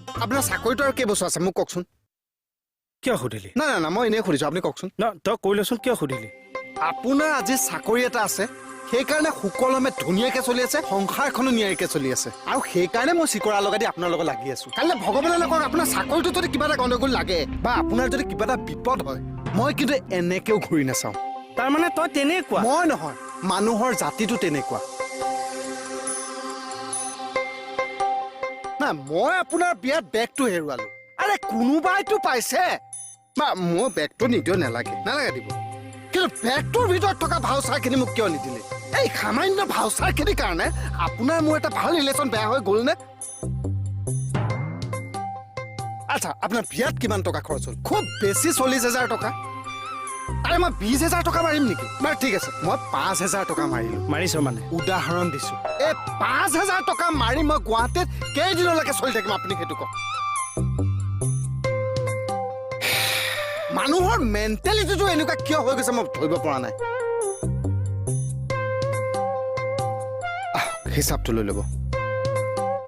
আপোনাৰ চাকৰিটো আৰু কেইবছৰ আছে মোক কওকচোন কিয় সুধিলি না না না মই এনেই সুধিছোঁ আপুনি কওকচোন ন তই কৈ লৈচোন কিয় সুধিলি আপোনাৰ আজি চাকৰি এটা আছে সেইকাৰণে সুকলমে ধুনীয়াকৈ চলি আছে সংসাৰখনো নিয়াৰিকৈ চলি আছে আৰু সেইকাৰণে মই চিকৰা লগাই দি আপোনাৰ লগত লাগি আছোঁ কাইলৈ ভগৱানে নকওক আপোনাৰ চাকৰিটো যদি কিবা এটা গণ্ডগোল লাগে বা আপোনাৰ যদি কিবা এটা বিপদ হয় মই কিন্তু এনেকৈও ঘূৰি নাচাওঁ তাৰমানে তই তেনেকুৱা মই নহয় মানুহৰ জাতিটো তেনেকুৱা না মই আপোনাৰ বিয়াত বেগটো হেৰুৱালো আৰে কোনোবাইতো পাইছে বা মোৰ বেগটো নিদিও নালাগে নালাগে দিব কিন্তু বেগটোৰ ভিতৰত থকা ভাউচাৰখিনি মোক কিয় নিদিলে এই সামান্য ভাউচাৰখিনিৰ কাৰণে আপোনাৰ মোৰ এটা ভাল ৰিলেশ্যন বেয়া হৈ গ'ল নে আচ্ছা আপোনাৰ বিয়াত কিমান টকা খৰচ হ'ল খুব বেছি 40,000 টকা আৰে মই 20,000 টকা মাৰিম নেকি বাৰু ঠিক আছে মই 5,000 টকা মাৰিলো মাৰিছ মানে উদাহৰণ দিছো এই 5,000 টকা মাৰি মই গুৱাহাটীত কেইদিনলৈকে চলি থাকিম আপুনি সেইটো কওক মানুহৰ মেণ্টেলিটিটো এনেকুৱা কিয় হৈ গৈছে মই ধৰিব পৰা নাই হিচাপটো লৈ ল'ব